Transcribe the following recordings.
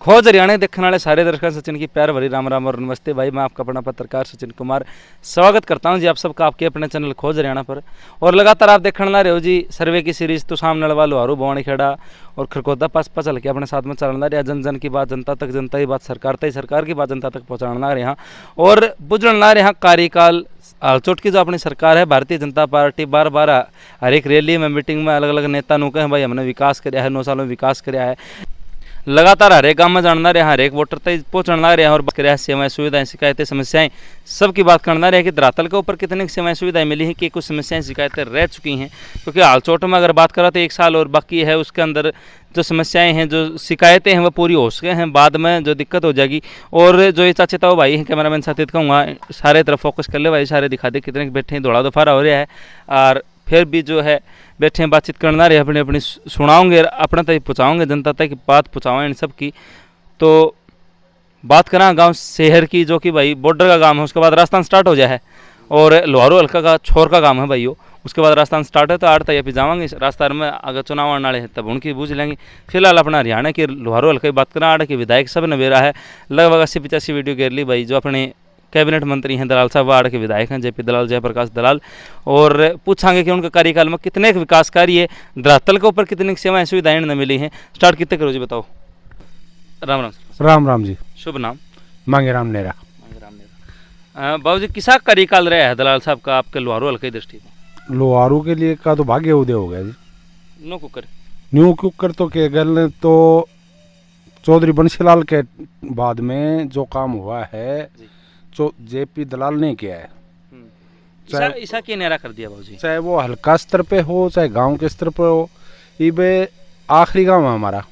खोज हरियाणा देखने वाले सारे दर्शकों सचिन की प्यार भरी राम राम और नमस्ते भाई। मैं आपका अपना पत्रकार सचिन कुमार स्वागत करता हूं जी आप सबका आपके अपने चैनल खोज हरियाणा पर। और लगातार आप देखने ला रहे हो जी सर्वे की सीरीज तो सामने वाला लोहारू भवानी खेड़ा और खरकोदा पास चल के अपने साथ में चलना रहा। जन जन की बात जनता तक, जनता की बात सरकार की बात जनता तक पहुँचाना रहा और बुझना रहा कार्यकाल हालचोट की जो अपनी सरकार है भारतीय जनता पार्टी बार बार हर एक रैली में मीटिंग में अलग अलग नेता नु कहें भाई हमने विकास कराया है, 9 सालों में विकास कराया है। लगातार हर एक गाँव में जानना रहे, हर एक वोटर तक पहुँचना रहे और सेवाएं सुविधाएं शिकायतें समस्याएं सबकी बात करना रहे कि धरातल के ऊपर कितनी सेवाएं सुविधाएं मिली हैं कि कुछ समस्याएं शिकायतें रह चुकी हैं। क्योंकि हालचोट में अगर बात करें तो 1 साल और बाकी है, उसके अंदर जो समस्याएं हैं जो शिकायतें हैं वो पूरी हो सके हैं, बाद में जो दिक्कत हो जाएगी। और जो ये चाचे ताऊ भाई हैं कैमरामैन साथी कहूँगा सारे तरफ फोकस कर ले भाई, सारे दिखा दे कितने बैठे हैं, दौड़ा दोफारा हो रहा है और फिर भी जो है बैठे बातचीत करना रहे, अपनी अपनी सुनाओगे अपने तक पहुँचाओगे जनता तक बात पहुँचाओ इन सब की। तो बात करा गांव शहर की जो कि भाई बॉर्डर का काम है, उसके बाद राजस्थान स्टार्ट हो जाए है और लोहारू हल्का का छोर का काम है भाइयों, उसके बाद राजस्थान स्टार्ट है तो 8 तक पे जावांगे राजस्थान में। अगर चुनाव आने वाले हैं तब उनकी बूझ लेंगे। फिलहाल अपना हरियाणा के लोहारू हल्का की बात करें, आड़ के विधायक सब ने बेरा है लगभग 80-85 वीडियो घेर ली भाई। जो अपने कैबिनेट मंत्री हैं दलाल साहब वार्ड के विधायक हैं जेपी दलाल, जयप्रकाश दलाल, और पूछांगे कि उनका कार्यकाल में कितने विकास कार्य है, धरातल के ऊपर कितनी सेवाएं सुविधाएं न मिली हैं। स्टार्ट कितने करो जी बताओ। राम राम राम राम जी। शुभ नाम? मांगे राम नेरा। बाबू जी किसा कार्यकाल रहा है दलाल साहब का आपके लोहारू हल्के की दृष्टि में? लोहारू के लिए का तो भाग्य उदय हो गया जी। नो कुकर न्यू कुकर तो के गल तो चौधरी बंशीलाल के बाद में जो काम हुआ है जो जेपी दलाल ने किया है, ईसा की न्यारा कर दिया बाबू जी। चाहे वो हल्का स्तर पे हो चाहे गांव के स्तर पे हो। ये आखिरी गांव है हमारा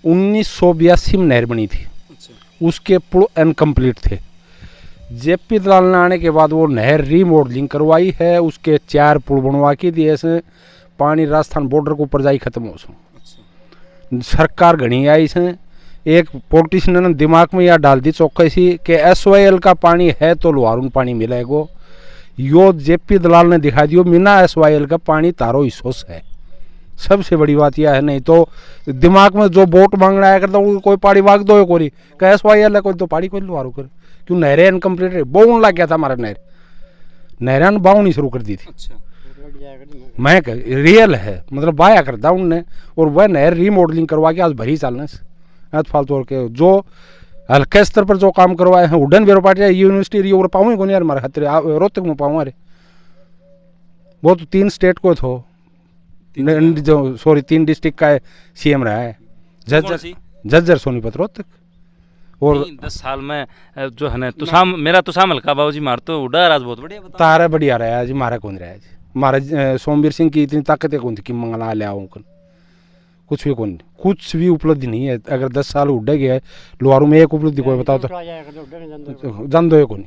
1982 में नहर बनी थी, उसके पुल इनकम्प्लीट थे। जेपी दलाल ने आने के बाद वो नहर रीमॉडलिंग करवाई है, उसके 4 पुल बनवा के दिए से पानी राजस्थान बॉर्डर के ऊपर जाई खत्म हो सो। सरकार घनी आई से एक पॉलिटिशियन ने दिमाग में यह डाल दी चौकसी सी कि SYL का पानी है तो लोहारू में पानी मिलेगा। यो जेपी दलाल ने दिखा दियो बिना SYL का पानी तारो हिस्सोस है। सबसे बड़ी बात यह है, नहीं तो दिमाग में जो वोट मांगना है करता कोई पानी मांग दो कोई का SYL है कोई तो पानी कोई लोहारू कर क्यों नहरें इनकम्प्लीट है। बोन लग गया था हमारा नहर ने बाउनी शुरू कर दी थी। मैं रियल है मतलब बाया करता उनने और वह नहर रीमॉडलिंग करवा के आज भरी चालने से फालतू के जो हल्के स्तर पर जो काम करवाए हैं। उड़न बेरो पार्टी यूनिवर्सिटी और पाऊँ को नहीं यार हमारे खतरे रोहतक में पाऊँ। अरे वो तो 3 स्टेट को थो जो सॉरी 3 डिस्ट्रिक्ट का CM रहा है, झज्जर सोनीपत रोहतक। और 10 साल में जो है ना तुसाम मेरा तुसाम हल्का बाबू जी मार तो उड़ा राज बहुत बढ़िया तारा बढ़िया रहा है जी। मारा कौन रहा है जी, हमारा सोमवीर सिंह की इतनी ताकत है कौन थी कि मंगला ले आओ कुछ भी कौन, कुछ भी उपलब्धि नहीं है। अगर 10 साल उड़े गया लोहारू में एक उपलब्धि कोई बताओ तो जान दो कौन,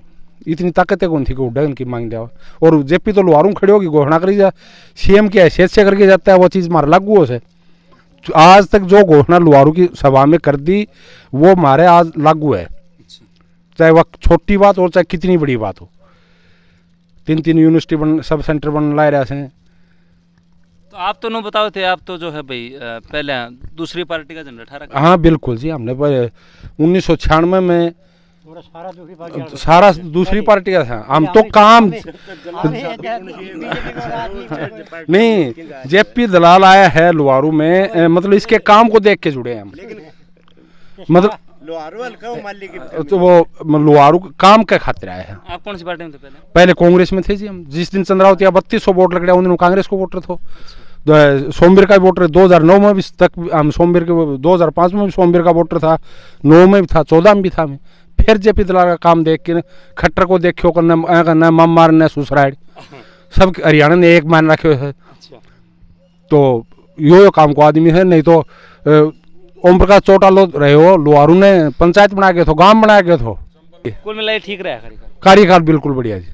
इतनी ताकत है कौन थी कि उड़न की मांग दिया। और जेपी तो लोहारू खड़े होगी घोषणा करी जा CM की हैसियत से करके जाता है, वो चीज़ मार लागू हो से। आज तक जो घोषणा लोहारू की सभा में कर दी वो हमारे आज लागू है, चाहे वह छोटी बात हो चाहे कितनी बड़ी बात हो। 3 यूनिवर्सिटी सब सेंटर बन ला रहे हैं। तो आप तो नहीं बताओ थे, आप तो जो है भाई पहले दूसरी पार्टी का झंडा ठा रखा। हाँ बिल्कुल जी, हमने 1996 में सारा दूसरी पार्टी का था। हम तो काम नहीं, जेपी दलाल आया है लोहारू में मतलब इसके काम को देख के जुड़े हैं हम। मतलब तो वो लोहारू काम का खातिर आया है। आप कौन सी पार्टी में थे पहले कांग्रेस में थे जी हम। जिस दिन चंद्रावती 3200 वोट लग रहा उन दिन कांग्रेस को वोटर थे। सोमवीर का वोटर 2009 में भी तक हम सोमवीर के 2005 में भी सोमवीर का वोटर था, 9 में भी था, 14 में भी था मैं। फिर जेपी दलाल का काम देख के खट्टर को देखियो करना मम मारना सुसराइड सब हरियाणा ने एक मान रखे है। तो यो काम को आदमी है। नहीं तो ओम प्रकाश चौटाला रहे हो लोहारू ने पंचायत बना के थो, गांव बना के थो। कुल मिलाए ठीक रहा कार्यकाल बिल्कुल बढ़िया जी।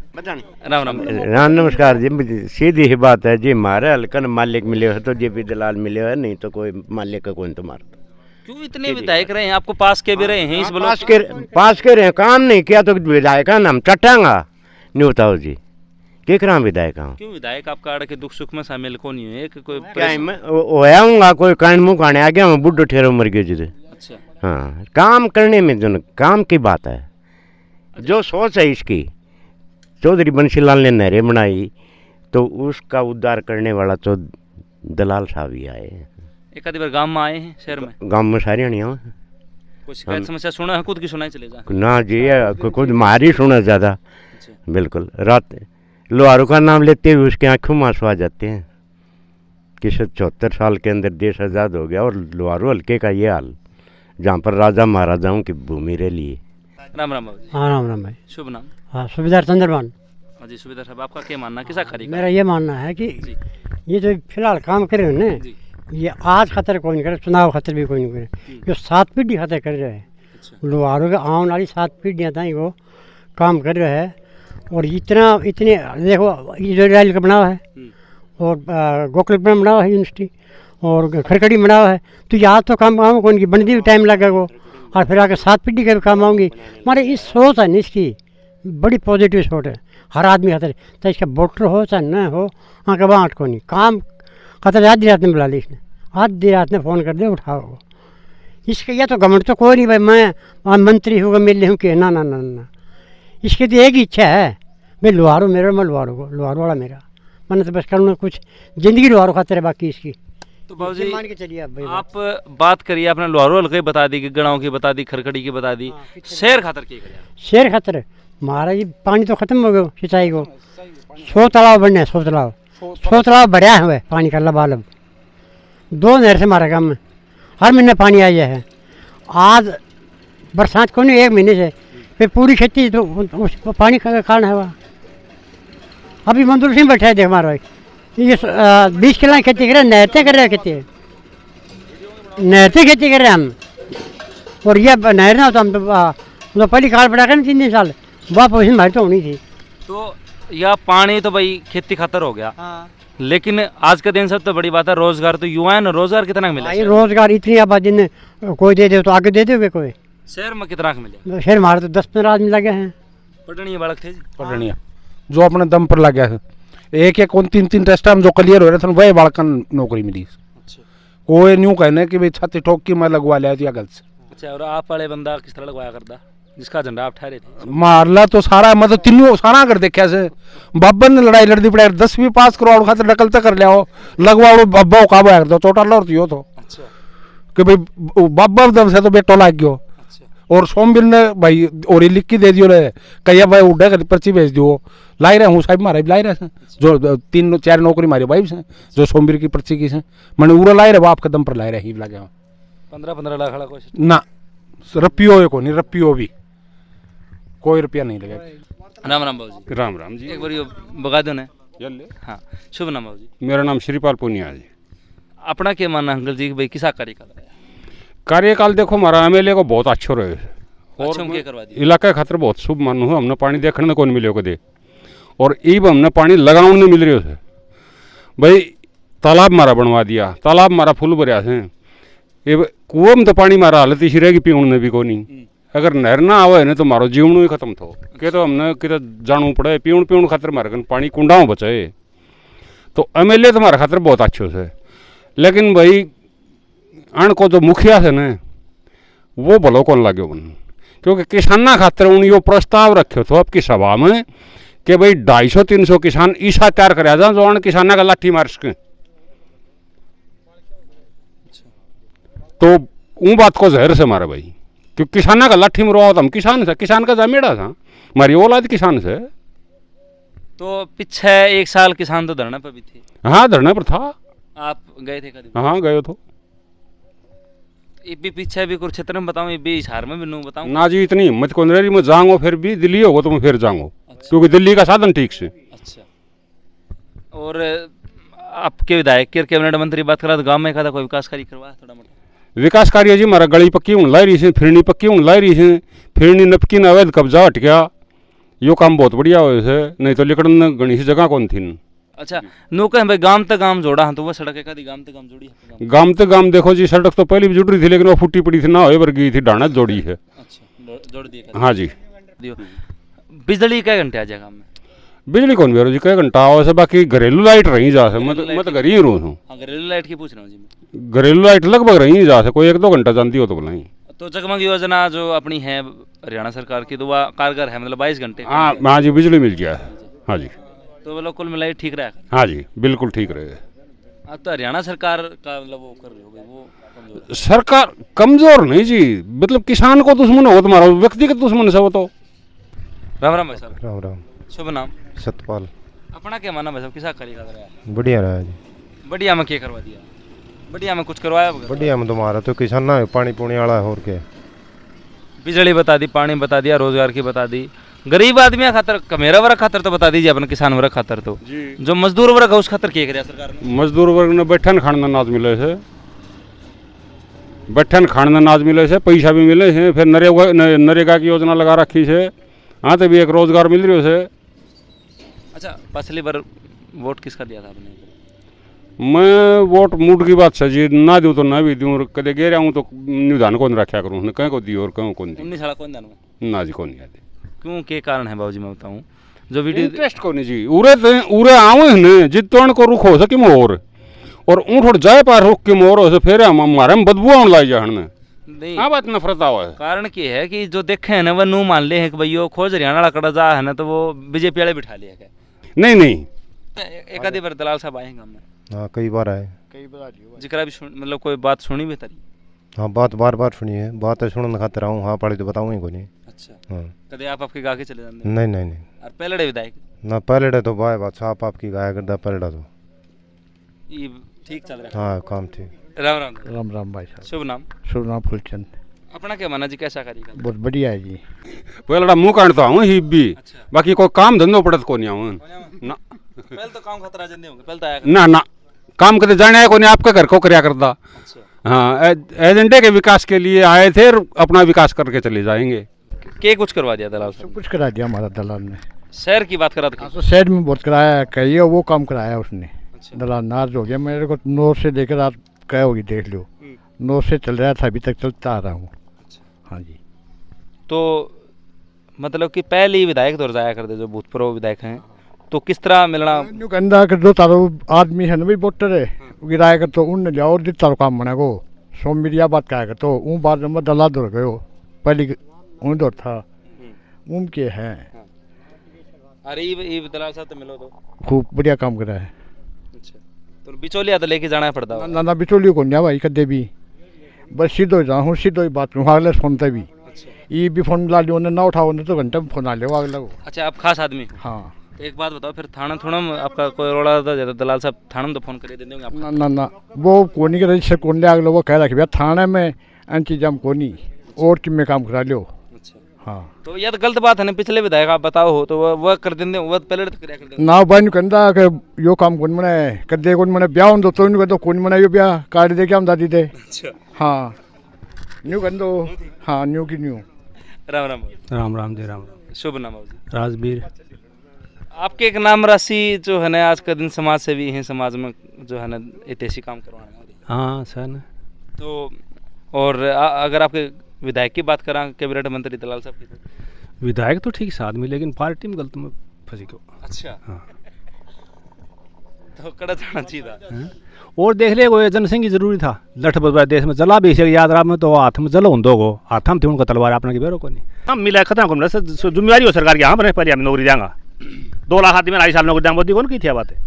राम राम राम नमस्कार जी। सीधी ही बात है जी, हमारे हल्कन मालिक मिले हो तो जेपी दलाल मिले हो, नहीं तो कोई मालिक का कौन तो मारता। क्यों इतने विधायक रहे हैं आपको पास के भी रहे हैं इस पास के रहे काम नहीं किया तो विधायक हम चटांगा नहीं बताओ जी के करा विधायक। क्यों विधायक आपका आड़ के दुख सुख में शामिल को नहीं है? कोई होया कोई कान मुँह खाने आ गया मैं बुढ़ो ठेरो मर गयो जी। अच्छा हाँ, काम करने में जो काम की बात है, जो सोच है इसकी, चौधरी बंशीलाल ने नहरें बनाई तो उसका उद्धार करने वाला तो दलाल साहब ही आए। एक आधी बार गांव में आए हैं, शहर में गांव में सारी नहीं हो कोई शिकायत समस्या सुना है, खुद की सुनाई चले जा। ना जी, खुद मारी सुना ज़्यादा। अच्छा बिल्कुल, रात लोहारों का नाम लेते हुए उसके आंखों में आंसू आ जाते हैं कि 74 साल के अंदर देश आज़ाद हो गया और लोहारू हल्के का ये हाल, जहाँ पर राजा महाराजाओं की भूमि रह ली। राम राम बाबू जी। हाँ राम राम भाई। शुभ नाम? हाँ सुबेदार चंद्रमान। हाँ जी सुबेदार साहब, आपका क्या मानना, किसा कार्य मेरा ये मानना है कि जी ये जो फिलहाल काम कर रहे हैं ना, जी ये आज खतर कोई नहीं करे, चुनाव खतर भी कोई नहीं करे, जो 7 पीढ़ी खतर कर रहे हैं, अच्छा लोहारों के आने वाली 7 पीढ़ियाँ ताई वो काम कर रहे हैं। और इतने देखो ये जो रेल का बनावा है और गोकुलपुरम बनावा है यूनिवर्सिटी और खरकड़ी बनावा है, तो यहाँ तो काम आऊँ कौन की बनती भी टाइम लगेगा वो, और फिर आगे 7 पीढ़ी के भी काम आऊँगी। हमारे इस सोच है ना, इसकी बड़ी पॉजिटिव सोच है हर आदमी खतर, चाहे इसका वोटर हो चाहे न हो, आगे बाँट को नहीं काम खतर। आधी रात में बुला ली इसने, आधी रात में फ़ोन कर दे उठाओ इसके। ये तो गवर्नमेंट तो कोई नहीं भाई, मैं मंत्री हूँ मिल हूँ कि ना ना ना ना, इसकी तो एक ही इच्छा है भाई लोहारू मेरा, मैं लोहारू को, लोहारू वाला मेरा, मैंने तो बस करूँगा कुछ ज़िंदगी लोहारू खातिर है बाकी इसकी। तो बाबू जी मान के चलिए आप बात करिए, आपने लोहारू हल्के बता दी, गिगड़ाओं की बता दी, खरकड़ी की बता दी, शहर खातर की करिए? शेर खतर है महाराज जी, पानी तो ख़त्म हो गया सिंचाई को, 100 तालाब बनने हैं, 100 तालाब बढ़िया हुए पानी का लबालब, 2 नहर से हमारा काम में हर महीने पानी आ गया है। आज बरसात को नहीं, 1 महीने से फिर पूरी खेती तो उस पानी का कारण है वहाँ। अभी मंदूर सिंह बैठे है देख हमारा भाई, ये 20 किलो की खेती कर रहे हैं, नहरते कर रहे हैं खेती, नहरते खेती कर रहे हैं हम। और ये नहर ना तो हम तो पहली खाल पड़ा कर 3 साल वह पोजिशन हमारी तो होनी थी। तो यह पानी तो भाई खेती खातर हो गया, हाँ लेकिन आज के दिन सबसे बड़ी बात है रोजगार। तो युवा ने रोजगार कितना मिला? भाई रोजगार इतनी आबादी ने कोई दे दे तो आगे दे दोगे कोई। शहर में कितना मिले? शहर हमारे तो 10-15 आदमी लगे हैं। पटनिया बालक थे जी, पढ़निया जो अपने दम पर लग गया है, एक 3 टेस्ट हम जो क्लियर हो रहे थे वही बालकन नौकरी मिली। अच्छा कोई न्यू कहने कि भाई छाती ठोक की मैं लगवा लिया या गलत से। अच्छा, और आप वाले बंदा किस तरह लगवाया करता जिसका झंडा आप ठहरे थे? मारला तो सारा मतलब तीनों सारा कर देखा से बाबर ने लड़ाई लड़ती पड़े 10वीं पास करवाओ खातिर नकलते कर लिया हो, लगवाओ बब्बा का कर दो चोटा लड़ दियो तो अच्छा कि भाई बाबर दम से तो बेटो लाग गयो। अच्छा और सोमबिर ने भाई और लिख के दे दियो रे कहिया भाई उड़े कर पर्ची भेज दियो, लाई रहे हूँ साहब मारे लाई रहे जो 3-4 नौकरी मारी भाई से जो सोमबिर की पर्ची की से मैंने उड़ा लाई रहे बाप के दम पर लाई रहे ही लगे 15-15 लाख खड़ा कुछ ना रुपयो को नहीं, रुपयो भी कोई रुपया नहीं लगेगा। राम राम बाबू जी। राम राम जी। एक बार ये बगा दो ना। जल्ले। हाँ शुभ नाम बाबू जी? मेरा नाम श्रीपाल पुनिया जी। अपना क्या मानना अंकल जी कि भाई किसा कार्य कर रहा है? कार्यकाल देखो हमारा एमएलए को बहुत अच्छो रहे अच्छा हम क्या करवा दिया? इलाका खातिर बहुत शुभ मानू हूँ। हमने पानी देखने में कौन मिले दे और ईब हमने पानी लगाने नहीं मिल रही उसे भाई। तालाब मारा बनवा दिया, तालाब मारा फुल भरिया से, ये कुओं में तो पानी मारा हालत इसी रहेगी पीने में भी को नहीं। अगर नहर ना आवे ना तो मारो जीवन ही खत्म थो के तो हमने कि जानू पड़े पीण खातिर मारे कन पानी कुंडा में बचाए। तो एमएलए तो हमारे खातिर बहुत अच्छो से, लेकिन भाई अण को जो मुखिया से न वो भलो कौन लाग्यो बन, क्योंकि किसाना खातिर उन यो प्रस्ताव रखो थो आपकी सभा में कि भाई 250-300 किसान ईसा तैयार कराया जा जो अण किसाना का लाठी मार सके। तो वो बात को जहर से मारे भाई, क्योंकि किसाना का लाठी मरवाओ तो हम किसान से, किसान का जमेड़ा था हमारी औलाद किसान से। तो पीछे 1 साल किसान तो धरने पर भी थे। हाँ धरने पर था। आप गए थे कभी? हाँ गए तो। ये भी पीछे भी कुरुक्षेत्र में बताऊँ, ये भी हिसार में भी नू बताऊँ ना जी इतनी हिम्मत कौन रही, मैं जाऊँगा फिर भी दिल्ली होगा तो मैं फिर जाऊँगा। अच्छा। क्योंकि दिल्ली का साधन ठीक से। अच्छा, और आपके विधायक के कैबिनेट मंत्री बात करा तो गाँव में कहा था कोई विकास कार्य करवाया थोड़ा मोटा? विकास कार्य जी हमारा गली पक्की हूँ लाई रही से, फिरनी पक्की हूँ लाई रही से, फिरनी नपकी न अवैध कब्जा हट गया, यो काम बहुत बढ़िया हो से, नहीं तो लिकड़न गणी सी जगह कौन थी। अच्छा नो कहें भाई गांव तक गांव जोड़ा हाँ, तो वह सड़क एक गांव तक गांव जोड़ी है? गांव तक गांव देखो जी सड़क तो पहले भी जुड़ रही थी लेकिन वो फूटी पड़ी थी ना, हो गई थी डाणत जोड़ी है। अच्छा जोड़ दिए? हाँ जी। दियो। बिजली कै घंटे आ जाए गाँव में? बिजली कौन बेरो जी कई घंटा आओ से, बाकी घरेलू लाइट रही जा से, मैं तो घर ही रहूँ हूँ। हाँ घरेलू लाइट की पूछ रहा हूँ जी मैं। घरेलू लाइट लगभग रही जा से, कोई 1-2 घंटा जानती हो तो बोला तो जगमग योजना जो अपनी है हरियाणा सरकार की, तो वह कारगर है, मतलब 22 घंटे हाँ हाँ जी, बिजली मिल गया है। हाँ जी, तो मतलब कुल मिलाई ठीक रहेगा। हाँ जी, बिल्कुल ठीक रहे। अब तो हरियाणा सरकार का मतलब वो कर रही होगी, वो कमजोर। सरकार कमजोर नहीं जी, मतलब किसान को दुश्मन हो तुम्हारा, व्यक्तिगत दुश्मन से वो तो। राम राम भाई साहब। राम राम। शुभ नाम? सतपाल। अपना क्या माना भाई साहब, किसा करी लग रहा है? बढ़िया रहा जी। बढ़िया में क्या करवा दिया? बढ़िया में कुछ करवाया वगैरह? बढ़िया में तुम्हारा तो किसान ना है, पानी पुणी वाला है और क्या। बिजली बता दी, पानी बता दिया, रोजगार की बता दी, गरीब आदमी खातर, कमेरा वर्ग खातर तो बता दीजिए, अपन किसान वर्ग खातर तो जो मजदूर वर्ग है उस खातर क्या कराया सरकार ने? मजदूर वर्ग ने बैठन खान अनाज मिले से, बैठन खान अनाज मिले से, पैसा भी मिले से, फिर नरेगा की योजना लगा रखी से, हाँ तो भी एक रोजगार मिल रही से। अच्छा, पिछली बार वोट किसका दिया था आपने? मैं वोट मूड की बात है जी, ना दूँ तो ना भी दूँ, और कदे गे रहा हूँ तो निधान कौन रखा करूँ, कहीं को दी और कहीं कौन दी। 19 साल कौन दान में? ना जी कौन नहीं आती। क्यों, के कारण है बाबूजी, मैं बताऊँ जो वीडियो इंटरेस्ट को नहीं जी, उरे आवे ने जितवन को रुख हो सके मोर, और ऊँट उठ जाए पार रुख के मोर हो से फिर हमारे में बदबू आने लाई जान नहीं, हाँ बात नफरत आवा है। कारण क्या है कि जो देखे है ना वह नू मान ले है कि भैया खोज हरियाणा वाला कड़ा जा है ना, तो वो बीजेपी वाले बिठा लिया क्या? नहीं नहीं, एक आधी बार दलाल साहब आए हैं गाँव में, हाँ कई बार आए। जिक्र भी मतलब कोई बात सुनी भी तरी? हाँ बात बार बार सुनी है, बात है सुनने खातिर आऊँ, हाँ पढ़ी तो बताऊँ ही को नहीं। अच्छा, हाँ कदे आप आपके गा के चले जाते? नहीं नहीं नहीं, और पहले विधायक ना पहले तो बाय बात साफ आपकी गाया करता पहले तो। ये ठीक चल रहा हाँ काम थी। है। राम राम। राम राम भाई साहब। शुभ नाम? शुभ नाम फुलचंद। अपना क्या माना जी, कैसा करेगा? बहुत बढ़िया है जी। पहले मुँह काटता हूँ ही भी, बाकी कोई काम धंधो पड़त को नहीं आऊँ ना। पहले तो काम खतरा जंदे होंगे, पहले तो आया ना ना, काम करते जाने आया को नहीं, आपके घर को करया करता। अच्छा, हाँ, एजेंडे के विकास के लिए आए थे, अपना विकास करके चले जाएंगे। के कुछ करवा दिया दलाल सब साहब? कुछ करा दिया हमारा दलाल ने। शहर की बात करा था? तो शहर में बहुत कराया है, कही वो काम कराया उसने। अच्छा। दलाल नाराज हो गया, मेरे को 9 से लेकर आप क्या होगी देख लो, 9 से चल रहा था, अभी तक चलता आ रहा हूँ। हाँ जी। तो मतलब कि पहले ही विधायक दौर जाया करते जो भूतपूर्व विधायक हैं, तो किस तरह मिलना? न्यू कहना कि जो तारो आदमी है ना भाई वोटर है, गिराया कर तो उन लिया और जित तारो काम बना को सो मीडिया बात क्या कर तो उन बाद में दलाल दौड़ गयो, पहले उन दौड़ था उन के हैं। अरे ये दलाल साहब तो मिलो तो खूब बढ़िया काम कर रहा है। अच्छा, तो बिचौलिया तो लेके जाना पड़ता होगा। ना ना बिचौलियों को नहीं भाई कदे भी, बस सीधो जाऊँ सीधो ही बात करूँ, अगले फोन पे भी अच्छा, ये भी फोन ला लियो ना उठाओ ना तो घंटे में फोन आ लियो अगले को। अच्छा, आप खास आदमी हो। हाँ। तो एक बात बताओ, फिर थाना थोड़ा में आपका कोई रोड़ा था ज्यादा, दलाल साहब थाना में तो फोन करके दे देंगे आपको? ना ना ना, वो कोनी के रजिस्टर कौन ले अगले वो कह रहा कि भैया थाने में इंतजाम कोनी और कि में काम करा लियो। अच्छा, हाँ। तो यह तो गलत बात है ना, पिछले विधायक आप बताओ हो तो वह कर देंगे, वह पहले तो कर देंगे। ना बहन कहता कि यो काम कौन मने कर दे कौन मने ब्याह दो तो इनको तो कौन मने यो ब्याह काट दे क्या हम दादी दे। अच्छा, हाँ न्यू कर दो। हाँ न्यू की न्यू। राम राम। राम राम जी, राम शुभ नाम बाबूजी? राजवीर। आपके एक नाम राशि जो है ना, आज का दिन समाज सेवी हैं, समाज में जो है ना ऐतिहासिक काम करवाने वाली। हाँ सर न। तो और अगर आपके विधायक की बात करा, कैबिनेट मंत्री दलाल साहब की, तो विधायक तो ठीक से आदमी, लेकिन पार्टी में गलत में फंसी क्यों। अच्छा, हाँ। तो कड़ा जाना चाहिए था। हैं? और देख ले कोई जनसंघ जरूरी था, लठ बजवा देश में जला भी याद रहा में, तो हाथ में जलो हों को हाथ में थी उनका तलवार अपने की बेरो को नहीं। हम मिला खत्म को सर जिम्मेवारी हो सरकार की। हाँ बने पहले हम नौकरी देंगे, 2 लाख आदमी 2.5 साल नौकरी देंगे, मोदी कौन की थी बात है?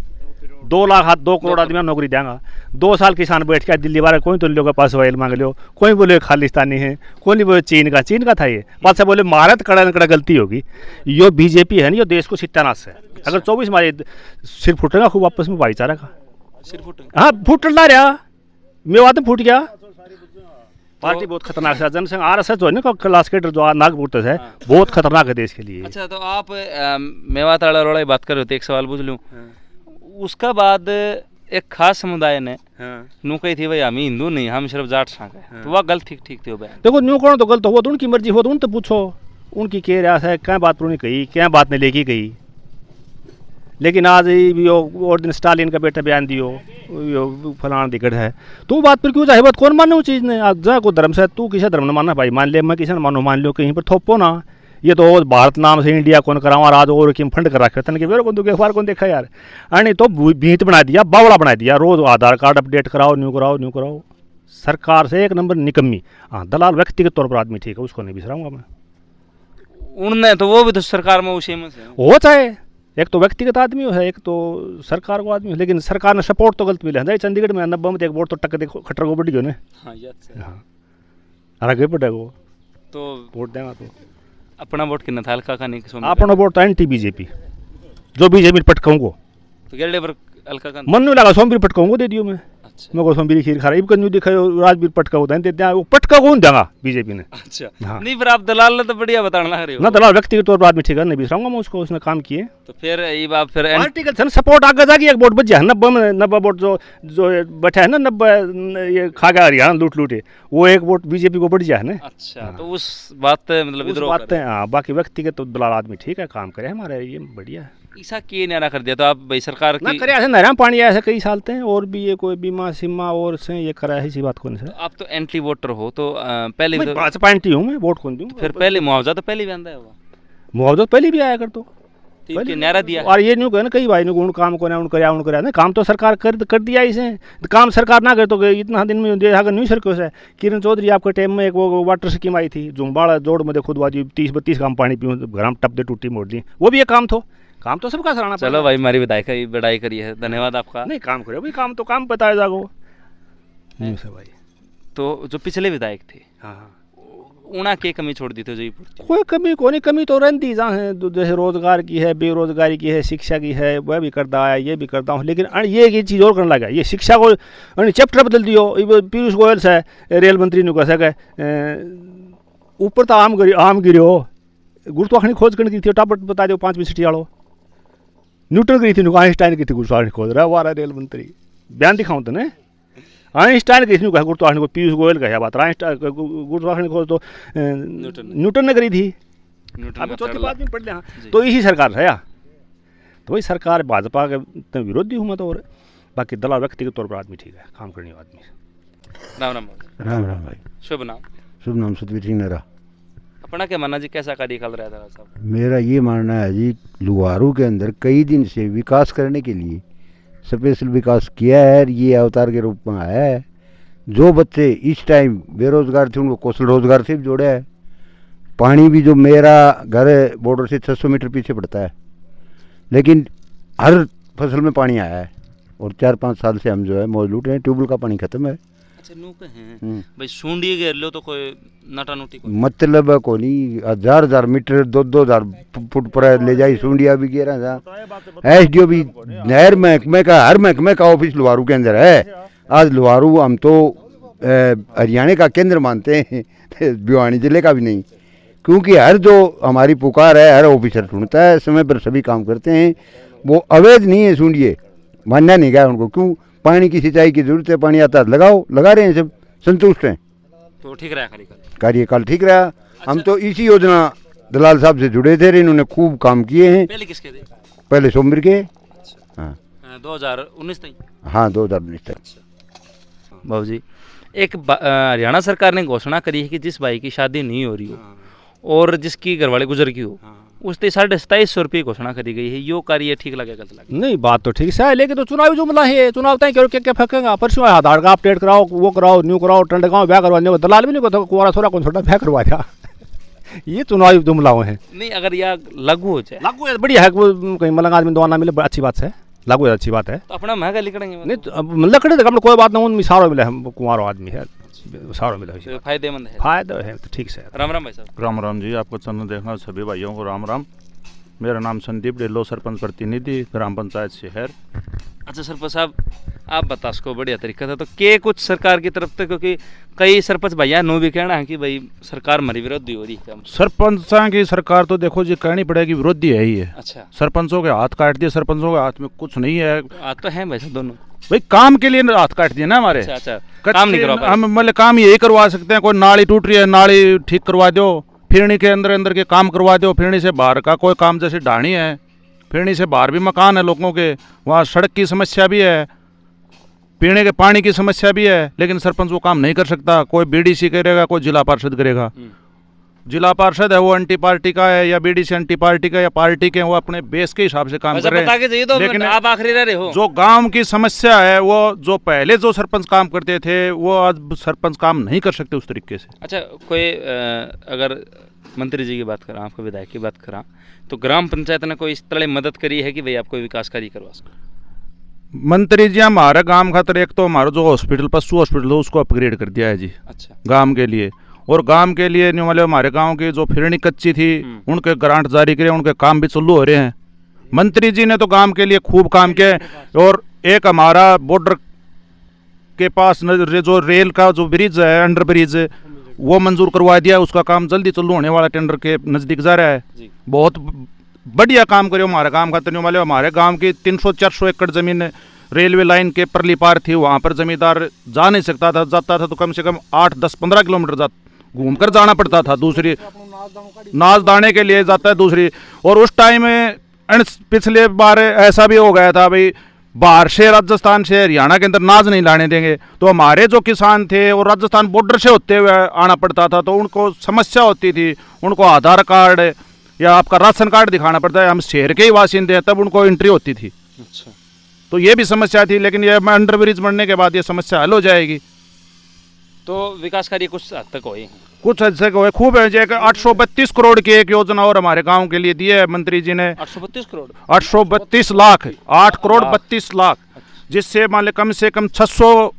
2 लाख 2 करोड़ आदमी नौकरी देंगे, 2 साल किसान बैठ के दिल्ली वाले कोई तो लोगों के पास वाइल मांग लियो, कोई बोले खालिस्तानी है, कोई बोले चीन का था ये बात से बोले भारत कड़ा गलती होगी। यो बीजेपी है ना, यो देश को सित्यानाश है। अगर 24 हमारे सिर फूटेगा खूब आपस में भाईचारा का, सिर फुट हाँ फूट ला रहा मेवात में फूट गया। पार्टी बहुत खतरनाक है, जनसंघ RSS जो है ना क्लास केडर जो नागपुर तक है, बहुत खतरनाक है देश के लिए। अच्छा, तो आप मेवात वाला रोड़ा की बात कर रहे थे, एक सवाल पूछ लूँ। उसका बाद एक खास समुदाय ने नू कही थी भाई हम हिंदू नहीं, हम सिर्फ जाट सांग है, तो वह गलत ठीक थी वो बयान। देखो न्यू कौन तो गलत हो तो उनकी मर्जी हो तो उन तो पूछो, उनकी क्या राय है, क्या बात पर कही, क्या बात ने लेके गई। लेकिन आज यो और दिन स्टालिन का बेटा बयान दियो यो फलाना दिक्कत है, तू बात पर क्यों चाहे बात कौन माने वो चीज़ ने? आज जा को धर्म से तू किसी धर्म ने मानना भाई मान ले, मैं किसी ने मानो मान लो, कहीं पर थोपो ना। ये तो भारत नाम से इंडिया कौन करावा राज और किम फंड कर रखे तन के बेरो कौन अखबार कौन देखा यार। अने तो भीत बना दिया, बावड़ा बना दिया, रोज आधार कार्ड अपडेट कराओ न्यू कराओ। सरकार से एक नंबर निकम्मी। हाँ, दलाल व्यक्तिगत तौर पर आदमी ठीक है, उसको नहीं बिसराऊंगा मैं। उनने तो वो भी तो सरकार में उसी में से हैं। हो चाहे एक तो व्यक्तिगत आदमी है, एक तो सरकार को आदमी है, लेकिन सरकार ने सपोर्ट तो गलत मिला है। चंडीगढ़ में 90 में एक वोट तो टक्क देखो खट्टर को बढ़ गयो ने। हाँ ये अच्छा है। हाँ, आगे बढ़े वो तो वोट देगा तो अपना वोट कितना था हल्का का नहीं सोमवीर अपना वोट तो एंटी बीजेपी, जो बीजेपी पटकाऊंगो तो गेरडे पर हल्का का मन नहीं लगा सोमवीर पटकाऊंगो दे दियो मैं। अच्छा मैं को सोमवीर खीर खा रहा इब कन्यू दिखायो राजवीर पटका होता है वो पटका कौन देगा बीजेपी ने। अच्छा हाँ। नहीं पर आप दलाल ने तो बढ़िया बताने लग रहे हो ना दलाल व्यक्तिगत तौर पर आदमी ठीक है, नहीं बिसराऊंगा मैं उसको, उसने काम किए। तो फिर ये बात फिर पार्टी का सपोर्ट आगे जाके एक वोट बच जाए 90 वोट जो बैठा है ना 90 ये खा गया हरियाणा लूट लूटे, वो एक वोट बीजेपी को बढ़ जाए ना। अच्छा तो उस बात पे मतलब उस विद्रोह बात है। हाँ, बाकी व्यक्तिगत तो दलाल आदमी ठीक है, काम करे हमारे ये बढ़िया है। ऐसा किए नारा कर दिया तो आप भाई सरकार ना की करे ऐसे नहरा पानी ऐसे कई सालते हैं और भी ये कोई बीमा सिमा और से ये करा है इसी बात को नहीं आप तो एंटी वोटर हो तो पहले तो, मैं पॉइंट हूँ मैं वोट कौन दूँ फिर पहले मुआवजा तो पहले भी आंदा होगा मुआवजा तो पहले भी आया कर तो ठीक है नारा दिया और ये नहीं कहना कई भाई ने उन काम को उन कराया ना, काम तो सरकार कर दिया इसे, काम सरकार ना करे तो इतना दिन में अगर नहीं सर से किरण चौधरी आपके टाइम में एक वो वाटर स्कीम आई थी जुम्बाड़ा जोड़ में खुदवा दी 30-32 काम पानी पीऊँ घर टप दे टूटी मोड़ दी, वो भी एक काम तो काम तो सबका सराहना। चलो भाई हमारी विधायक की बड़ाई करी है, धन्यवाद आपका। नहीं काम करे भाई, काम तो काम बताया जागो भाई। तो जो पिछले विधायक थे हाँ उना के कमी छोड़ दी थी जयपुर कोई कमी को नहीं, कमी तो रहती जहाँ है जैसे रोजगार की है, बेरोजगारी की है, शिक्षा की है, वह भी करता है ये भी करता हूँ, लेकिन ये चीज़ और करने लगा, ये शिक्षा को चैप्टर बदल दियो। पीयूष गोयल से रेल मंत्री ने कह सके ऊपर तो आम गिरो गुरुत्वाकर्षण खोज करने की थी, टापट बता दो 5 सिटी वालों न्यूटन की थी, आइंस्टाइन की थी गुरुत्वाकर्षण खोज रहा है वारा रेल मंत्री, बयान दिखाऊँ तो नहीं आइंस्टाइन की इसने कहा गुरुत्वाकर्षण को, पीयूष गोयल का बात गुरुत्वाकर्षण खोज तो न्यूटन ने करी थी, अभी चौथी बात में पढ़ लिया। तो इसी सरकार है यार, तो वही सरकार भाजपा के विरोधी हूँ मैं तो, और बाकी दलाल व्यक्तिगत तौर पर आदमी ठीक है, काम करने वाला आदमी। राम राम राम राम भाई। शुभ नाम? शुभ नाम सतवीर सिंह नेहरा। अपना क्या मानना जी, कैसा कार्य कर रहा था साहब? मेरा ये मानना है जी, लुहारू के अंदर कई दिन से विकास करने के लिए स्पेशल विकास किया है, ये अवतार के रूप में आया है। जो बच्चे इस टाइम बेरोजगार थे उनको कौशल रोजगार से भी जोड़ा है। पानी भी जो मेरा घर है बॉर्डर से 600 मीटर पीछे पड़ता है, लेकिन हर फसल में पानी आया है, और 4-5 साल से हम जो है मौज लूट रहे हैं, ट्यूबवेल का पानी खत्म है। अच्छा नू कहें भाई सूंडी घेर लो तो कोई नटा नोटी कोई मतलब को नहीं, 1000 मीटर 2-2000 फुट पर ले जाई सूंडिया भी गिरा था। SDO भी नहर महकमे का, हर महकमे का ऑफिस लुहारू के अंदर है। आज लुहारू हम तो हरियाणा का केंद्र मानते हैं, भिवानी जिले का भी नहीं, क्योंकि हर जो हमारी पुकार है हर ऑफिसर सुनता है, समय पर सभी काम करते हैं। वो अवैध नहीं है सूंडिये, मानना नहीं गया उनको, क्यों पानी की सिंचाई की जरूरत है, पानी आता है लगाओ, लगा रहे हैं, सब संतुष्ट हैं, तो ठीक रहा कार्यकाल ठीक रहा। हम तो इसी योजना दलाल साहब से जुड़े थे, इन्होंने खूब काम किए हैं। पहले किसके थे? पहले सोमवीर के। हाँ 2019 तक। हाँ 2019 तक। बाबू जी एक हरियाणा सरकार ने घोषणा करी है कि जिस भाई की शादी नहीं हो रही हो और जिसकी घरवाली गुजर की हो उससे 2750 रुपये घोषणा करी गई है, यो कार्य ठीक लगे गलत लगे? नहीं बात तो ठीक है, लेकिन तो चुनावी जुमला है, चुनाव तय करो क्या फेंकेगा, परसों आधार कार्ड अपडेट कराओ, वो कराओ, न्यू कराओ, टंड गाँव ब्याह करवाने को दलाल भी नहीं को कुआरा छोरा कौन छोटा ब्याह करवा दिया। ये चुनावी जुमलाओं हैं। नहीं अगर यह लागू हो जाए, लागू है बढ़िया है, कहीं मलंग आदमी दवा ना मिले अच्छी बात है, लागू है अच्छी बात है। तो अपना महंगा लिखड़ेंगे नहीं लकड़े तो कोई बात नहीं, सारो मिले, हम कुंवारो आदमी है, सारो मिले, फायदेमंद है, फायदा है तो ठीक से। राम राम भाई साहब। राम राम जी, आपको चंद देखना सभी भाइयों को राम राम। मेरा नाम संदीप डेलो, सरपंच प्रतिनिधि ग्राम पंचायत शहर। अच्छा सरपंच साहब आप बता उसको बढ़िया तरीका था, तो के कुछ सरकार की तरफ से, क्योंकि कई सरपंच भैया नो भी कहना है कि भाई सरकार हमारी विरोधी हो रही है। सरपंच की सरकार तो देखो जी कहनी पड़ेगी विरोधी है ही है। अच्छा सरपंचों के हाथ काट दिए, सरपंचों के हाथ में कुछ नहीं है। हाथ तो है वैसे दोनों, भाई काम के लिए हाथ काट दिए ना हमारे। अच्छा काम नहीं करवा, हम मतलब काम यही करवा सकते हैं, कोई नाली टूट रही है नाली ठीक करवा दो, फिरनी के अंदर के काम करवा दो, फिरनी से बाहर का कोई काम, जैसे ढाणी है फिरनी से बाहर भी मकान है लोगों के, वहाँ सड़क की समस्या भी है, पीने के पानी की समस्या भी है, लेकिन सरपंच वो काम नहीं कर सकता। कोई BDC करेगा, कोई जिला पार्षद करेगा। जिला पार्षद है वो एंटी पार्टी का है या बीडीसी एंटी पार्टी का या पार्टी के, वो अपने बेस के हिसाब से काम कर रहे बता के जाइए तो, लेकिन आप आखिरी रह रहे हो। जो गांव की समस्या है, वो जो पहले जो सरपंच काम करते थे वो आज सरपंच काम नहीं कर सकते उस तरीके से। अच्छा, कोई अगर मंत्री जी की बात करा, आपको विधायक की बात करा, तो ग्राम पंचायत ने कोई इस तरह मदद करी है कि भाई आपको विकास कार्य करवा सको? मंत्री जी हमारे गांव खातर एक तो हमारा जो हॉस्पिटल, पशु हॉस्पिटल है, उसको अपग्रेड कर दिया है जी। अच्छा, गांव के लिए, और गांव के लिए नहीं वाले हमारे गांव की जो फिरनी कच्ची थी उनके ग्रांट जारी करे, उनके काम भी चालू हो रहे हैं। मंत्री जी ने तो गांव के लिए खूब काम किया है। और एक हमारा बॉर्डर के पास जो रेल का जो ब्रिज है, अंडर ब्रिज, वो मंजूर करवा दिया, उसका काम जल्दी चालू होने वाला, टेंडर के नज़दीक जा रहा है। बहुत बढ़िया काम करे हमारे गांव का। तने वाले हमारे गांव की 300-400 एकड़ ज़मीन रेलवे लाइन के परली पार थी, वहाँ पर जमींदार जा नहीं सकता था, जाता था तो कम से कम 8-10-15 किलोमीटर घूम कर जाना पड़ता था, दूसरी नाच दाने के लिए जाता है दूसरी। और उस टाइम में पिछले बार ऐसा भी हो गया था, भाई बाहर से, राजस्थान से, हरियाणा के अंदर नाज नहीं लाने देंगे, तो हमारे जो किसान थे और राजस्थान बॉर्डर से होते हुए आना पड़ता था, तो उनको समस्या होती थी, उनको आधार कार्ड या आपका राशन कार्ड दिखाना पड़ता है, हम शहर के ही बासिंदे हैं, तब उनको एंट्री होती थी। अच्छा, तो ये भी समस्या थी, लेकिन ये अंडर ब्रिज बनने के बाद ये समस्या हल हो जाएगी। तो विकास कार्य कुछ हद तक हुए हैं, कुछ हद तक हुए, खूब है। 832 करोड़ की एक योजना और हमारे गांव के लिए दी है मंत्री जी ने। 832 करोड़, 832 लाख, 8 करोड़ 32 लाख, जिससे मान ले कम से कम 600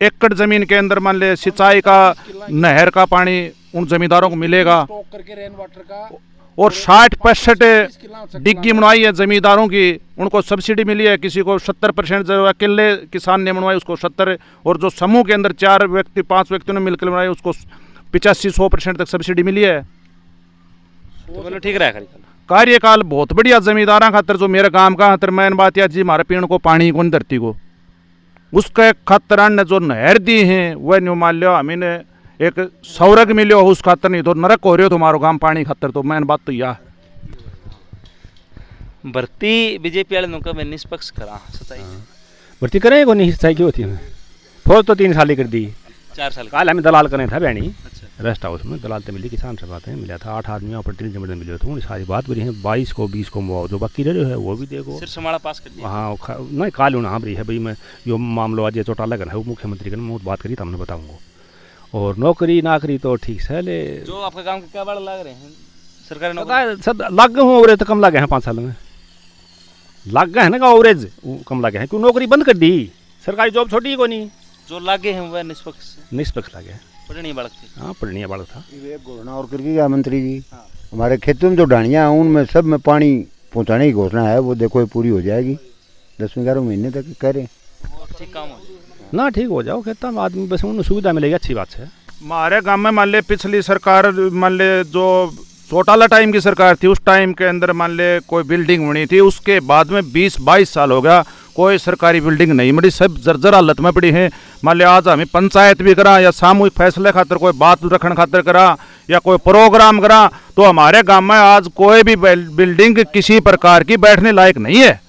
एकड़ जमीन के अंदर मान ले सिंचाई का, नहर का पानी उन जमींदारों को मिलेगा। और 60-65 डिग्गी बनवाई है जमींदारों की, उनको सब्सिडी मिली है। किसी को 70%, जो अकेले किसान ने बनवाई उसको 70, और जो समूह के अंदर 4 व्यक्ति 5 व्यक्तियों ने मिलकर बनवाई उसको 85-100% तक सब्सिडी मिली है। तो ठीक रहा है कार्यकाल बहुत बढ़िया जमींदारा खातर, जो मेरे गांव का खातर मैन बात यह जी, हमारे पीण को पानी को धरती को, उसके खातर ने जो नहर दी है वह न्यू मान लो हमें एक सौरग मिलो, उस खातर नहीं तो नरक हो रहे हो तुम्हारो गांव पानी खातर। तो मैंने बात तो यह भर्ती बीजेपी वाले नौका में निष्पक्ष करा सच्चाई भर्ती करें को नहीं, सच्चाई क्यों होती है? फौज तो 3 साल ही कर दी, 4 साल काल हमें दलाल करने था बहनी। अच्छा, रेस्ट हाउस में दलाल तो मिली, किसान से बातें मिला था, 8 आदमियों पर 3 जमीन मिले थे, सारी बात बड़ी है। 22 को 20 को मुआवजा बाकी रहे है, वो भी देखो सिर समाड़ा पास कर दिया। हाँ, नहीं काल हाँ बड़ी है भाई, मैं यो मामलो आज चौटाला करना है, वो मुख्यमंत्री का मैं बात करी तो हमने बताऊँगा। और नौकरी नाकरी तो ठीक से ले, जो आपके गांव के क्या बड़ा लग रहे हैं सरकारी नौकरी? सब लग गए हूँ, ओवरेज तो कम लगे हैं 5 साल में, लग गए हैं ना, ओवरेज कम लगे हैं, क्यों नौकरी बंद कर दी, सरकारी जॉब छोटी को नहीं, जो लागे हैं वह निष्पक्ष लगे हैं। पढ़नी बालक थी, हाँ पढ़नी बालक था। एक घोषणा और करके गया मंत्री जी, हमारे खेतों में जो ढाणियाँ हैं उनमें सब में पानी पहुँचाने की घोषणा है, वो देखो ये पूरी हो जाएगी 10-11 महीने तक कह रहे। ठीक काम हो ना, ठीक हो जाओ खेता में आदमी, बस उन्हें सुविधा मिलेगी, अच्छी बात है। हमारे गांव में मान ले पिछली सरकार, मान ले जो चौटाला टाइम की सरकार थी, उस टाइम के अंदर मान ले कोई बिल्डिंग बनी थी, उसके बाद में 20-22 साल हो गया कोई सरकारी बिल्डिंग नहीं बनी, सब जर्जर हालत में पड़ी है। मान ले आज हमें पंचायत भी करा या सामूहिक फैसले खातर कोई बात रखने खातर करा या कोई प्रोग्राम करा, तो हमारे गांव में आज कोई भी बिल्डिंग किसी प्रकार की बैठने लायक नहीं है।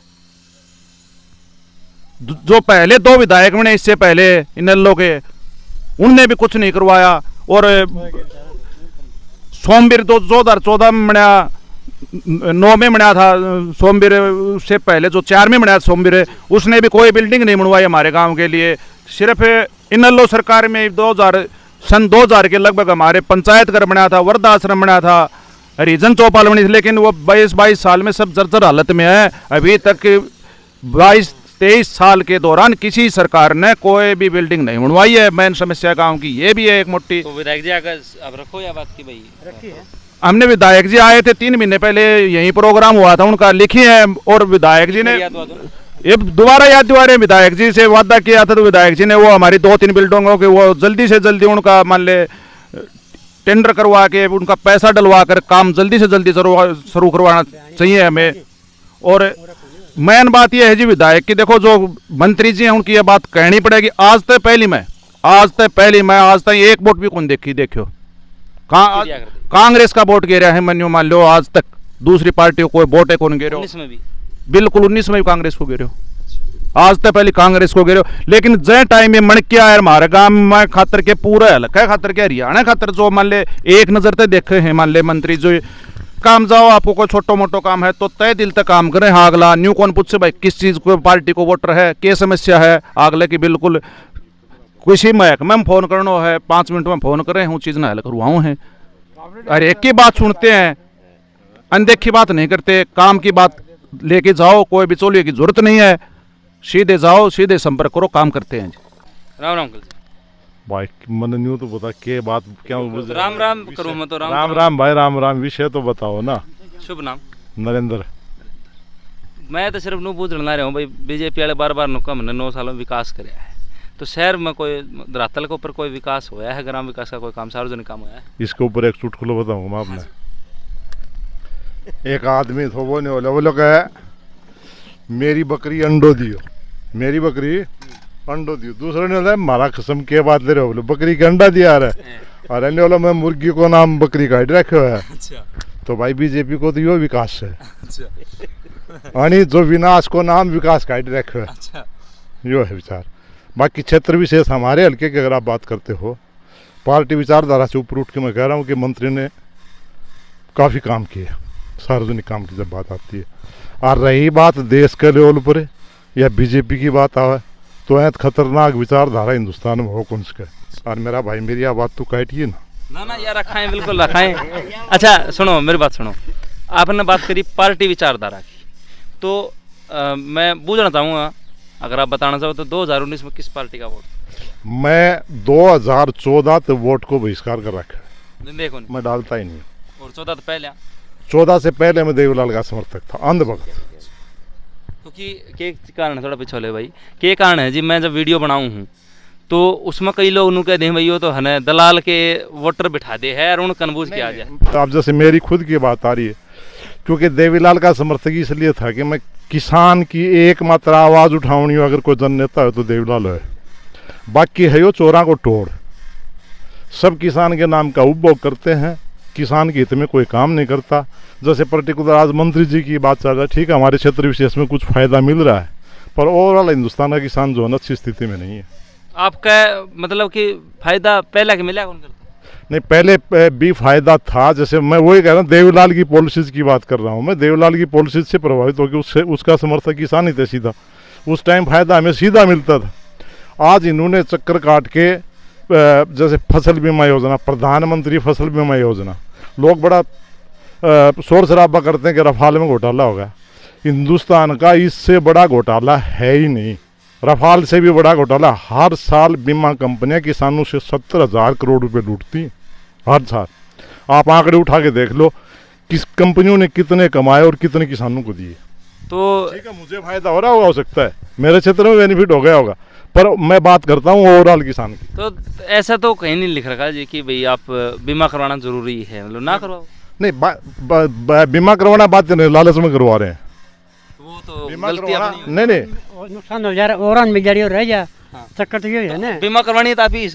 जो पहले 2 विधायक बने इससे पहले इनेलो के, उनने भी कुछ नहीं करवाया। और सोमवीर 2014 में बना, 9 में बना था सोमवीर, उससे पहले जो 4 में बना सोमवीर, उसने भी कोई बिल्डिंग नहीं बनवाई हमारे गांव के लिए। सिर्फ इनेलो सरकार में सन 2000 के लगभग हमारे पंचायत घर बना था, वृद्धाश्रम बना था, हरिजन चौपाल बनी थी, लेकिन वो 22 साल में सब जर्जर हालत में है। अभी तक 22-23 साल के दौरान किसी सरकार ने कोई भी बिल्डिंग नहीं बनवाई है। मेन समस्या गांव की ये भी है एक मोटी। तो विधायक जी अगर अब रखो या बात की भाई रखी है, हमने विधायक जी आए थे 3 महीने पहले, यही प्रोग्राम हुआ था उनका, लिखी है। और विधायक जी ने ये दोबारा याद दिवा रहे, विधायक जी से वादा किया था, तो विधायक जी ने वो हमारी 2-3 बिल्डिंगों के वो जल्दी से जल्दी उनका मान ले टेंडर करवा के उनका पैसा डलवा कर काम जल्दी से जल्दी शुरू करवाना चाहिए हमें। और मेन बात यह है जी विधायक की, देखो जो मंत्री जी हैं उनकी ये बात कहनी पड़ेगी। आज तक पहली मैं आज तक एक वोट भी कौन देखियो कांग्रेस का वोट गिरा है, मन्यू मान लो आज तक दूसरी पार्टी को कोई वोट है कौन गिरो, 19 में भी बिल्कुल 19 में भी कांग्रेस को गिरो। आज तक पहले कांग्रेस को गिरो, लेकिन जय टाइम में मन क्या है हमारे गांव में खातर के पूरा हल्का खातर के हरियाणा खातर जो मान ले एक नजर तक देखे हैं मान ले मंत्री जो काम जाओ आपको कोई छोटो मोटो काम है तो तय दिल तक काम करें। हाँ अगला न्यू कौन पूछे भाई किस चीज को पार्टी को वोटर है क्या समस्या है अगले की बिल्कुल किसी महकमे में फोन करना है 5 मिनट में फोन करें हूँ चीज ना हल करवाऊँ है। अरे एक की बात सुनते हैं अनदेखी बात नहीं करते, काम की बात लेके जाओ, कोई बिचौलिए की जरूरत नहीं है, सीधे जाओ सीधे संपर्क करो, काम करते हैं। राम राम अंकल जी। भाई मन न्यू तो बता के बात क्या राम राम करूँ मैं तो राम राम भाई राम राम विषय तो बताओ ना। शुभ नाम? नरेंद्र। मैं तो सिर्फ नू पूछना रहा हूँ भाई बीजेपी वाले बार बार नुका मैंने 9 सालों में विकास कराया है तो शहर में कोई धरातल के ऊपर कोई विकास होया है, ग्राम विकास का कोई काम सार्वजनिक काम होया है? इसके ऊपर एक चुटकुला बताऊंगा मैं आपने। एक आदमी था वो नहीं बोला कहे मेरी बकरी अंडो दियो, मेरी बकरी अंडो दियो। दूसरे ने बोला मारा कसम के बात ले रहे हो, बोले बकरी का अंडा दिया रहा है। और अन्य बोला मैं मुर्गी को नाम बकरी का रखे हुआ है। तो भाई बीजेपी को तो यो विकास है यानी जो विनाश को नाम विकास का रखे हुआ है, यो है विचार। बाकी क्षेत्र विशेष हमारे हल्के की अगर आप बात करते हो पार्टी विचारधारा से ऊपर उठ के मैं कह रहा हूँ कि मंत्री ने काफ़ी काम किए, सार्वजनिक काम की जब बात आती है। और रही बात देश के लेवल पर या बीजेपी की बात आवे तो ऐत खतरनाक विचारधारा हिंदुस्तान में हो कौन सके। और मेरा भाई मेरी यह बात तो काटिए ना ना यार रखाएं बिल्कुल रखाएं। अच्छा सुनो मेरी बात सुनो, आपने बात करी पार्टी विचारधारा की तो मैं पूछना चाहूँगा अगर आप बताना चाहो तो 2019 में किस पार्टी का वोट? मैं 2014 तक वोट को बहिष्कार कर रखा है, देखो मैं डालता ही नहीं। और 14 तो पहले? 14 से पहले मैं देवीलाल का समर्थक था, अंधभक्त। क्योंकि के कारण है थोड़ा पिछले भाई के कारण है जी, मैं जब वीडियो बनाऊँ हूँ तो उसमें कई लोग उन्होंने कह दें भाई वो तो है दलाल के वोटर बिठा दे है और उन कन्फ्यूज किया जाए। अब जैसे मेरी खुद की बात आ रही है क्योंकि देवीलाल का समर्थक इसलिए था कि मैं किसान की एकमात्र आवाज़ उठाऊनी हो अगर कोई जननेता है तो देवीलाल है। बाकी है यो चोरा को तोड़, सब किसान के नाम का उपभोग करते हैं, किसान के हित में कोई काम नहीं करता। जैसे पर्टिकुलर आज मंत्री जी की बात चल रहा है, ठीक है हमारे क्षेत्र विशेष में कुछ फायदा मिल रहा है पर ओवरऑल हिंदुस्तान का किसान जो है अच्छी स्थिति में नहीं है। आपका मतलब कि फायदा पहले के मिला कौन करता? नहीं पहले भी फायदा था, जैसे मैं वही कह रहा हूँ देवीलाल की पॉलिसीज की बात कर रहा हूँ मैं। देवीलाल की पॉलिसीज से प्रभावित होकर उससे उसका समर्थक किसान ही थे सीधा, उस टाइम फायदा हमें सीधा मिलता था। आज इन्होंने चक्कर काट के जैसे फसल बीमा योजना, प्रधानमंत्री फसल बीमा योजना, लोग बड़ा शोर शराबा करते हैं कि रफाल में घोटाला होगा। हिंदुस्तान का इससे बड़ा घोटाला है ही नहीं, रफाल से भी बड़ा घोटाला। हर साल बीमा कंपनियां किसानों से 70,000 करोड़ रुपए लूटती हैं हर साल। आप आंकड़े उठा के देख लो किस कंपनियों ने कितने कमाए और कितने किसानों को दिए। तो ठीक है मुझे फायदा हो रहा होगा, हो सकता है मेरे क्षेत्र में बेनिफिट हो गया होगा, पर मैं बात करता हूँ ओवरऑल किसान की। तो ऐसा तो कहीं नहीं लिख रखा जी कि भाई आप बीमा करवाना जरूरी है, मतलब ना करवाओ। नहीं बीमा करवाना बात नहीं, लालच में करवा रहे हैं वो तो बीमा गलती अपनी। नहीं नुकसान हो जा रहा है और मिल जा रही है रह जा चक्कर तो ये है ना। बीमा करवानी है तो आप ही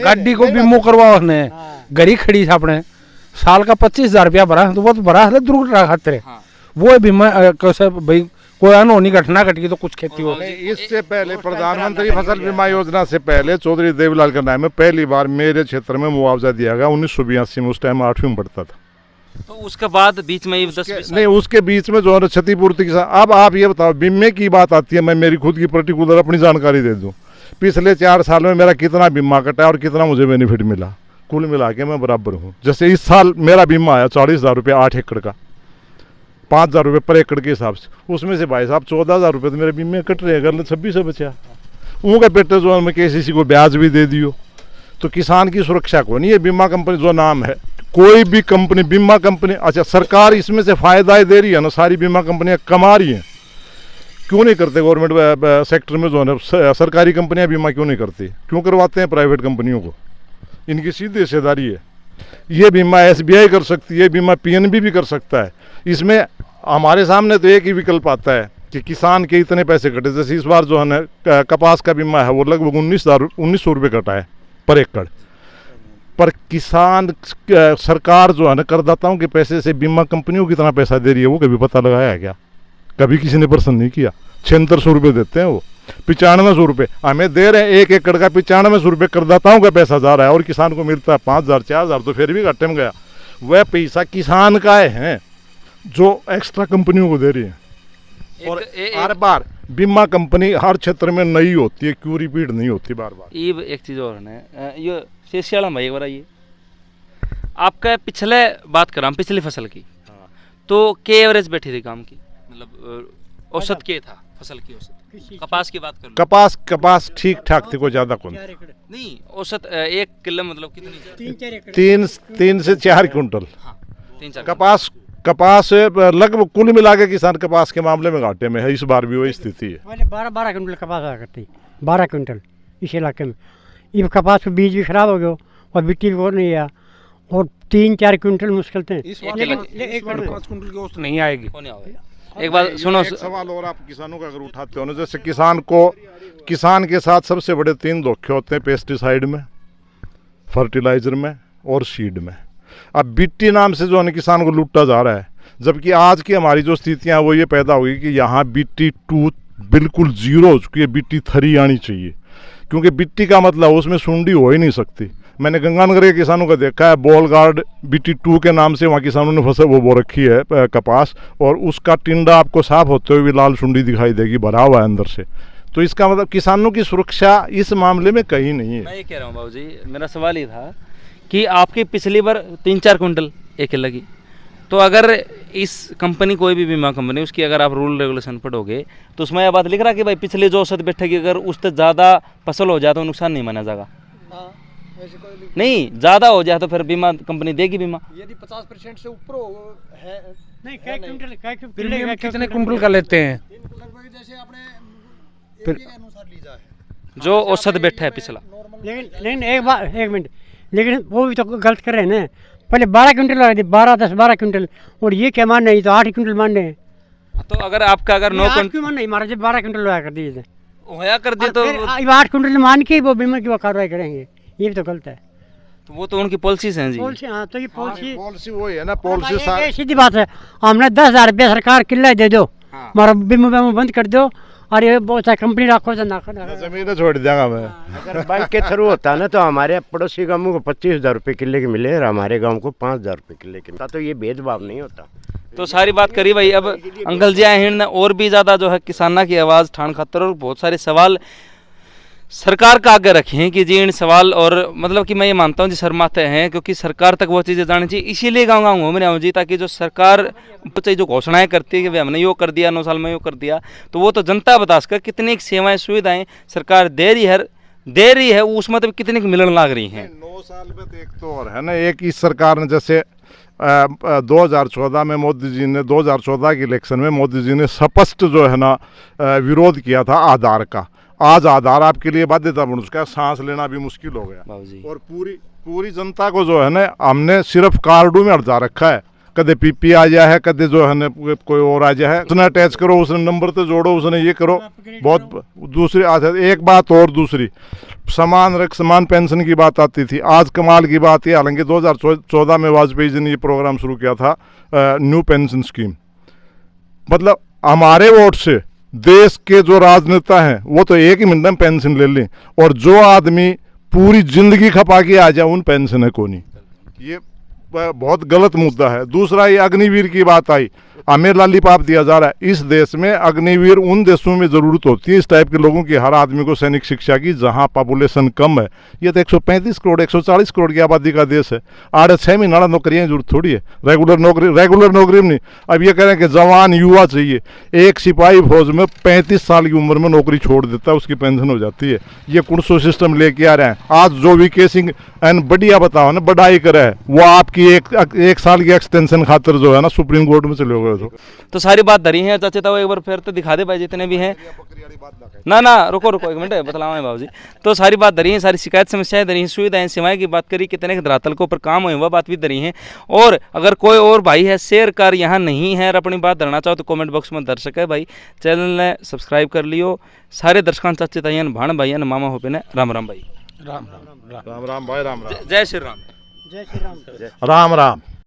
गाड़ी को बीमो करवाओ ने गरी खड़ी था अपने साल का 25,000 रुपया भरा तो वो तो भरा है दुर्घटना खातिर। वो बीमा कैसे भाई कोई अनहोनी घटना घट गई तो कुछ खेती हो। इससे पहले प्रधानमंत्री फसल बीमा योजना से पहले चौधरी देवीलाल के नाम में पहली बार मेरे क्षेत्र में मुआवजा दिया गया 1982 में। उस टाइम 8वीं में पढ़ता था। तो उसके बाद बीच में 10 नहीं उसके बीच में जो है क्षतिपूर्ति की। अब आप ये बताओ बीमे की बात आती है, मैं मेरी खुद की पर्टिकुलर अपनी जानकारी दे दूं। पिछले 4 साल में मेरा कितना बीमा कटा और कितना मुझे बेनिफिट मिला, कुल मिला के मैं बराबर हूँ। जैसे इस साल मेरा बीमा आया 40,000 रुपये 8 एकड़ का, 5,000 रुपये पर एकड़ के हिसाब से। उसमें से भाई साहब 14,000 रुपये तो मेरे बीमे कट रहे हैं, अगर 26 बचा उनके पेटे जो मैं KCC को ब्याज भी दे दियो। तो किसान की सुरक्षा को नहीं, ये बीमा कंपनी जो नाम है कोई भी कंपनी बीमा कंपनी, अच्छा सरकार इसमें से फायदा दे रही है ना, सारी बीमा कंपनियां कमा रही हैं, क्यों नहीं करते गवर्नमेंट सेक्टर में जो है ना सरकारी कंपनियां बीमा क्यों नहीं करती, क्यों करवाते हैं प्राइवेट कंपनियों को? इनकी सीधी हिस्सेदारी है। ये बीमा SBI कर सकती है, बीमा PNB भी कर सकता है। इसमें हमारे सामने तो एक ही विकल्प आता है कि किसान के इतने पैसे कटे। जैसे इस बार जो है ना कपास का बीमा है वो लगभग 1900 रुपये कटा है पर एकड़। पर किसान सरकार जो है ना करदाताओं के पैसे से बीमा कंपनियों को कितना पैसा दे रही है वो कभी पता लगाया है क्या? कभी किसी ने प्रश्न नहीं किया। ₹9600 देते हैं वो, 9500 रुपये हमें दे रहे हैं। 1 एकड़ का 9500 रुपये करदाताओं का पैसा जा रहा है और किसान को मिलता है 5000 4000, तो फिर भी घाटे में गया। वह पैसा किसान का है जो एक्स्ट्रा कंपनियों को दे रही है। और हर बार बीमा कंपनी हर क्षेत्र में नई होती है, क्यों रिपीट नहीं होती बार बार। ये एक चीज़ और है, ये शेषियाला भाई एक बार आइए, आपका पिछले बात कर रहा हूँ पिछली फसल की, तो के एवरेज बैठी थी काम की, मतलब औसत के था फसल की औसत, कपास की बात कर लो। कपास ठीक ठाक थी, कोई ज्यादा कौन नहीं, औसत 1 किलो मतलब तीन कितनी? से 4 क्विंटल। हाँ, 3-4 कपास लगभग कुल मिला के किसान कपास के मामले में घाटे में है। इस बार भी वही स्थिति है। पहले 12 क्विंटल कपास आया करती, 12 क्विंटल इस इलाके में। ये कपास का बीज भी खराब हो गया और मिट्टी भी और नहीं आया, और 3-4 क्विंटल मुश्किल थे। लेकिन 5 क्विंटल की औसत नहीं आएगी। एक बात सुनो, एक सवाल और आप किसानों का अगर उठाते हो ना, जैसे किसान के साथ सबसे बड़े 3 धोखे होते हैं, पेस्टिसाइड में, फर्टिलाइजर में और सीड में। अब बीटी नाम से जो है किसान को लूटा जा रहा है, जबकि आज की हमारी जो स्थितियां वो ये पैदा हुई कि यहाँ BT2 बिल्कुल 0 हो चुकी है, BT3 आनी चाहिए, क्योंकि BT का मतलब उसमें सुंडी हो ही नहीं सकती। मैंने गंगानगर के किसानों को देखा है, बॉल गार्ड BT2 के नाम से वहाँ किसानों ने फसल वो बो रखी है कपास, और उसका टिंडा आपको साफ होते हुए भी लाल सुंडी दिखाई देगी, भरा हुआ है अंदर से। तो इसका मतलब किसानों की सुरक्षा इस मामले में कहीं नहीं है। मैं ये कह रहा हूँ बाबू जी, मेरा सवाल ये था कि आपकी पिछली बार 3-4 क्विंटल एक लगी, तो अगर इस कंपनी कोई भी बीमा कंपनी उसकी अगर आप रूल रेगुलेशन पढ़ोगे तो उसमें यह बात लिख रहा कि भाई पिछले जो औसत बैठेगी अगर उससे ज़्यादा फसल हो जाए तो नुकसान नहीं माना जाएगा। नहीं, ज़्यादा हो जाए तो फिर बीमा कंपनी देगी बीमा। यदि 50% से ऊपर है नहीं, प्रीमियम कितने कुंटल का लेते हैं? जैसे अपने फिर अनुसार ली जाए जो औसत बैठा है पिछला। लेकिन एक मिनट, लेकिन वो भी तो गलत कर रहे हैं ना। पहले 12 क्विंटल लगा थे, 12 क्विंटल, और ये क्या मान रहे हैं, तो 8 क्विंटल मान रहे हैं। तो अगर आपका अगर 9 क्विंटल मान नहीं मारा, जब 12 क्विंटल लगा कर दिए थे, होया कर दिए तो 8 क्विंटल मान के वो बीमा की वो कार्रवाई करेंगे, ये भी तो गलत है। तो वो तो उनकी पॉलिसीज हैं जी। पॉलिसी, हाँ, तो ये पॉलिसी वही है ना, पॉलिसी सीधी बात है। हमने 10,000 रुपया सरकार किला दे दो, हमारा बीमा बंद कर दो, और ये बहुत सा कंपनी रखो, जमीन छोड़ देगा मैं। अगर बैंक के थ्रू होता ना तो हमारे पड़ोसी गाँव को 25,000 रुपये किले के मिले और हमारे गांव को 5,000 रुपये किले के मिलता, तो ये भेदभाव नहीं होता। तो सारी बात करी भाई। अब अंकल जी आए हैं और भी ज़्यादा जो है किसाना की आवाज़ ठान खातर, और बहुत सारे सवाल सरकार का आगे रखे हैं कि जी इन सवाल, और मतलब कि मैं ये मानता हूँ जी शर्माते हैं, क्योंकि सरकार तक वो चीज़ें जानी चाहिए। इसीलिए गाँव घूम रहे हूँ जी, ताकि जो सरकार जो घोषणाएं करती है कि भाई हमने यो कर दिया, 9 साल में यो कर दिया, तो वो तो जनता बता सके कितनी सेवाएं सुविधाएं सरकार दे रही है उसमें तो कितनी मिलने लग रही हैं। 9 साल में तो एक तो और है ना, एक इस सरकार ने जैसे 2014 में मोदी जी ने 2014 के इलेक्शन में मोदी जी ने स्पष्ट जो है ना विरोध किया था आधार का। आज आधार आपके लिए बाध्यता बन चुका है, सांस लेना भी मुश्किल हो गया, और पूरी जनता को जो है ना हमने सिर्फ कार्डों में हटा रखा है। कदे पीपी आ जाए है, कदे जो है ना कोई और आ जाए है, उसने अटैच करो, उसने नंबर तो जोड़ो, उसने ये करो, बहुत दूसरी एक बात और दूसरी समान पेंशन की बात आती थी। आज कमाल की बात है, हालांकि 2014 में वाजपेयी जी ने ये प्रोग्राम शुरू किया था न्यू पेंशन स्कीम, मतलब हमारे वोट से देश के जो राजनेता हैं वो तो 1 ही मिनट में पेंशन ले लें, और जो आदमी पूरी जिंदगी खपा के आ जाए उन पेंशन है को नहीं। ये बहुत गलत मुद्दा है। दूसरा, ये अग्निवीर की बात आई, हमें लॉलीपॉप दिया जा रहा है। इस देश में अग्निवीर उन देशों में ज़रूरत होती है इस टाइप के लोगों की, हर आदमी को सैनिक शिक्षा की, जहां पॉपुलेशन कम है। ये तो 135 करोड़ 140 करोड़ की आबादी का देश है। 8-6 महीना नौकरियाँ जरूरत थोड़ी है, रेगुलर नौकरी में नहीं। अब ये कह रहे हैं कि जवान युवा चाहिए। एक सिपाही फौज में 35 साल की उम्र में नौकरी छोड़ देता है, उसकी पेंशन हो जाती है। ये कुर्सो सिस्टम लेके आ रहे हैं। आज जो वीके सिंह एन बढ़िया बताओ ना, बढ़ाई करे है, वो आपकी एक साल की एक्सटेंशन खातर जो है ना सुप्रीम कोर्ट में चले गए। तो सारी बात धरी है चाचा, तो एक बार फिर तो दिखा दे भाई जितने भी हैं। ना रुको 1 मिनट बतलाओ बाबू जी। तो सारी बात धरी है, सारी शिकायत समस्याएं धरी हैं, सुविधाएं सेवाएं की बात करी, कितने धरातल को पर काम हुए वह बात भी धरी है। और अगर कोई और भाई है शेयर कर यहाँ नहीं है और अपनी बात धरना चाहो तो कमेंट बॉक्स में दर्शक है भाई, चैनल ने सब्सक्राइब कर लियो। सारे दर्शकों चाचे ताइयन भाण भाई मामा हो पे ने राम राम भाई, राम राम भाई, राम राम, जय श्री राम, जय श्री राम, राम राम।